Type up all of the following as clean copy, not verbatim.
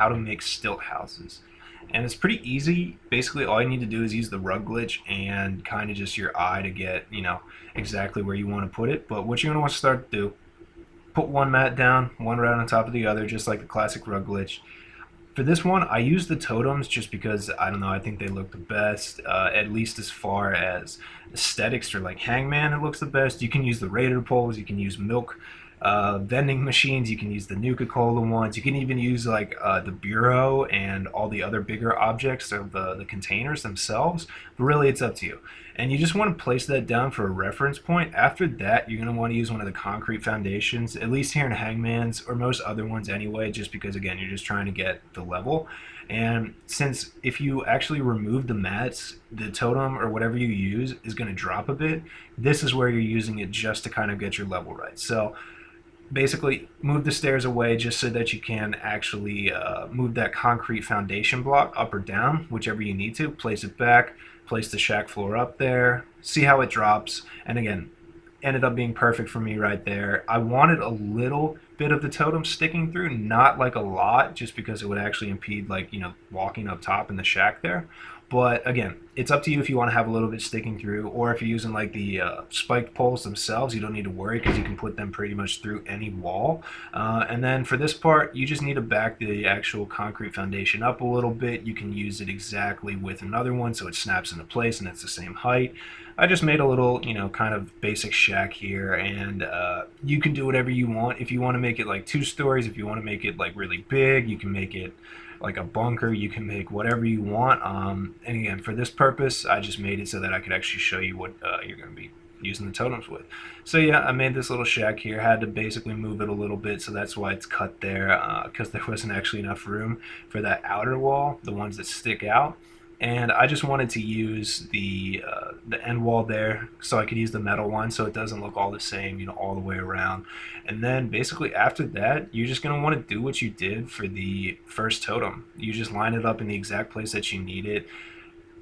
how to make stilt houses. And it's pretty easy. Basically, all you need to do is use the rug glitch and kind of just your eye to get, exactly where you want to put it. But what you're going to want to start to do, put one mat down, one right on top of the other, just like the classic rug glitch. For this one, I use the totems just because, I don't know, I think they look the best, at least as far as aesthetics for like Hangman, it looks the best. You can use the Raider poles, you can use milk vending machines, you can use the Nuka-Cola ones, you can even use like the bureau and all the other bigger objects of the containers themselves, but really it's up to you. And you just want to place that down for a reference point. After that, you're going to want to use one of the concrete foundations, at least here in Hangman's, or most other ones anyway, just because, again, you're just trying to get the level. And since if you actually remove the mats, the totem or whatever you use is going to drop a bit, this is where you're using it just to kind of get your level right. So basically move the stairs away just so that you can actually move that concrete foundation block up or down, whichever you need to. Place it back, place the shack floor up there, see how it drops, and again, ended up being perfect for me right there. I wanted a little bit of the totem sticking through, not like a lot, just because it would actually impede like, walking up top in the shack there. But again, it's up to you if you want to have a little bit sticking through, or if you're using like the spiked poles themselves, you don't need to worry because you can put them pretty much through any wall. And then for this part, you just need to back the actual concrete foundation up a little bit. You can use it exactly with another one so it snaps into place and it's the same height. I just made a little, kind of basic shack here, and you can do whatever you want. If you want to make it like 2 stories, if you want to make it like really big, you can make it like a bunker, you can make whatever you want. And again, for this purpose, I just made it so that I could actually show you what you're going to be using the totems with. So yeah, I made this little shack here, had to basically move it a little bit, so that's why it's cut there, because there wasn't actually enough room for that outer wall, the ones that stick out. And I just wanted to use the end wall there so I could use the metal one so it doesn't look all the same, all the way around. And then basically after that, you're just going to want to do what you did for the first totem. You just line it up in the exact place that you need it.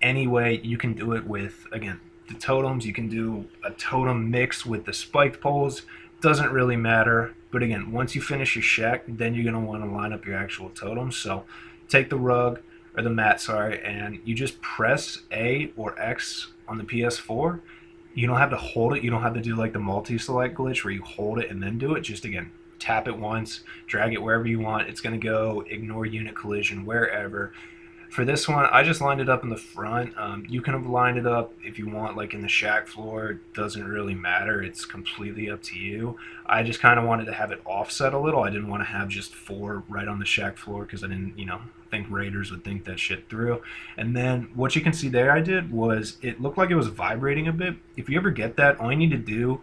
Anyway, you can do it with, again, the totems. You can do a totem mix with the spiked poles. Doesn't really matter. But again, once you finish your shack, then you're going to want to line up your actual totems. So take the rug, or the mat, sorry, and you just press A or X on the PS4. You don't have to hold it. You don't have to do like the multi-select glitch where you hold it and then do it. Just, again, tap it once, drag it wherever you want. It's going to go, ignore unit collision, wherever. For this one, I just lined it up in the front. You can have lined it up if you want, like in the shack floor. It doesn't really matter. It's completely up to you. I just kind of wanted to have it offset a little. I didn't want to have just 4 right on the shack floor because I didn't, think raiders would think that shit through. And then what you can see there I did was it looked like it was vibrating a bit. If you ever get that, all you need to do,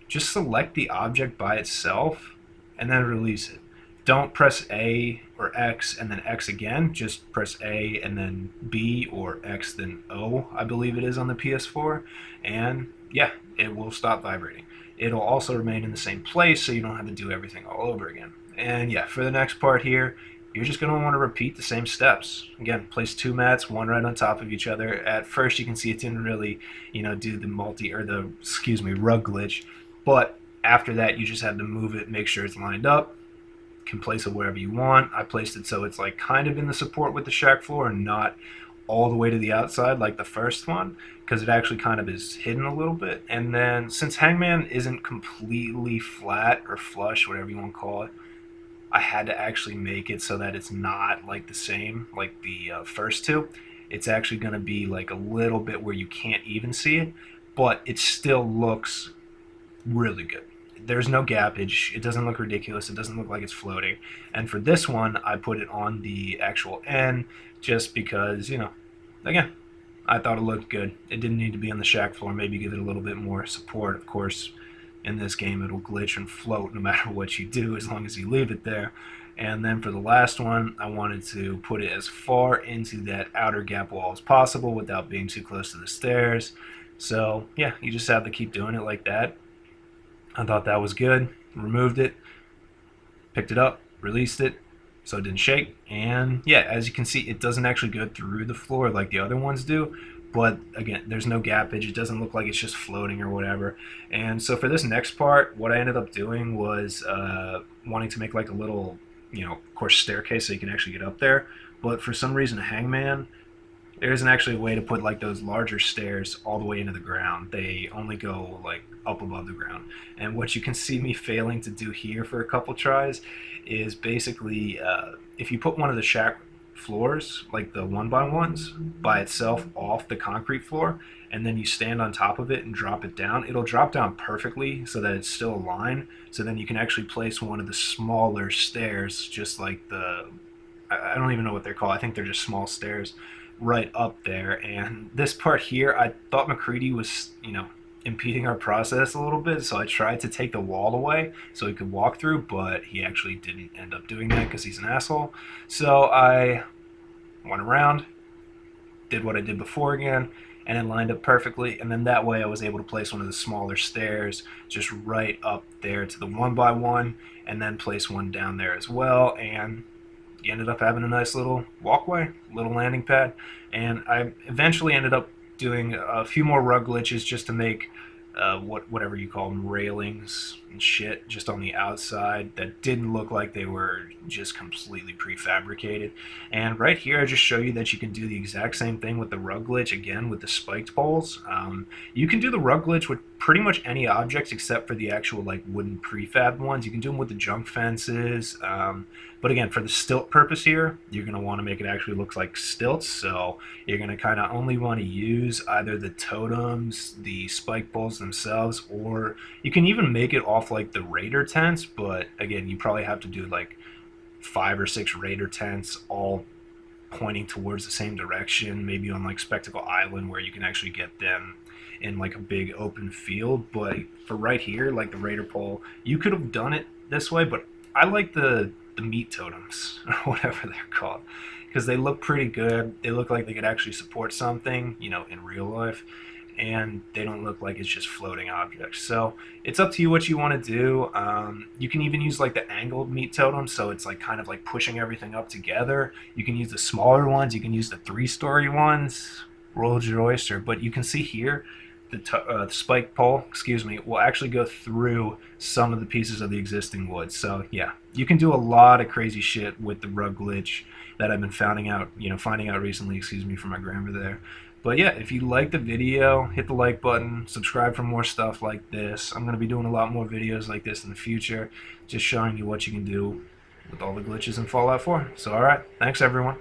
just select the object by itself and then release it. Don't press A or X and then X again. Just press A and then B or X then O, I believe it is on the PS4. And yeah, it will stop vibrating. It'll also remain in the same place so you don't have to do everything all over again. And yeah, for the next part here, you're just going to want to repeat the same steps. Again, place 2 mats, one right on top of each other. At first you can see it didn't really, do the rug glitch. But after that, you just have to move it, make sure it's lined up. Can place it wherever you want. I placed it so it's like kind of in the support with the shack floor and not all the way to the outside like the first one, because it actually kind of is hidden a little bit. And then since Hangman isn't completely flat or flush, whatever you want to call it, I had to actually make it so that it's not like the same like the first 2. It's actually going to be like a little bit where you can't even see it, but it still looks really good. There's no gappage. It doesn't look ridiculous. It doesn't look like it's floating. And for this one, I put it on the actual end just because, again, I thought it looked good. It didn't need to be on the shack floor. Maybe give it a little bit more support. Of course, in this game, it'll glitch and float no matter what you do as long as you leave it there. And then for the last one, I wanted to put it as far into that outer gap wall as possible without being too close to the stairs. So yeah, you just have to keep doing it like that. I thought that was good. Removed it, picked it up, released it so it didn't shake. And yeah, as you can see, it doesn't actually go through the floor like the other ones do. But again, there's no gappage. It doesn't look like it's just floating or whatever. And so for this next part, what I ended up doing was wanting to make like a little of course, staircase so you can actually get up there. But for some reason, Hangman, there isn't actually a way to put like those larger stairs all the way into the ground. They only go like up above the ground. And what you can see me failing to do here for a couple tries is basically if you put one of the shack floors, like the one by ones, by itself off the concrete floor, and then you stand on top of it and drop it down, it'll drop down perfectly so that it's still a line. So then you can actually place one of the smaller stairs, just like I don't even know what they're called. I think they're just small stairs right up there. And this part here, I thought McCready was, impeding our process a little bit. So I tried to take the wall away so he could walk through, but he actually didn't end up doing that because he's an asshole. So I went around, did what I did before again, and it lined up perfectly. And then that way I was able to place one of the smaller stairs just right up there to the one by one, and then place one down there as well. And you ended up having a nice little walkway, little landing pad, and I eventually ended up doing a few more rug glitches just to make whatever you call them, railings and shit, just on the outside that didn't look like they were just completely prefabricated. And right here, I just show you that you can do the exact same thing with the rug glitch again with the spiked poles. You can do the rug glitch with pretty much any objects except for the actual like wooden prefab ones. You can do them with the junk fences. But again, for the stilt purpose here, you're going to want to make it actually look like stilts. So you're going to kind of only want to use either the totems, the spike poles themselves, or you can even make it off like the raider tents. But again, you probably have to do like 5 or 6 raider tents all pointing towards the same direction, maybe on like Spectacle Island where you can actually get them in like a big open field. But for right here, like the raider pole, you could have done it this way, but I like the meat totems or whatever they're called because they look pretty good. They look like they could actually support something, in real life, and they don't look like it's just floating objects. So it's up to you what you want to do. You can even use like the angled meat totem, so it's like kind of like pushing everything up together. You can use the smaller ones. You can use the 3-story ones. Roll your oyster. But you can see here the spike pole, excuse me, will actually go through some of the pieces of the existing wood. So yeah, you can do a lot of crazy shit with the rug glitch that I've been finding out recently, excuse me, from my grandmother there. But yeah, if you like the video, hit the like button, subscribe for more stuff like this. I'm going to be doing a lot more videos like this in the future, just showing you what you can do with all the glitches in Fallout 4. So alright, thanks everyone.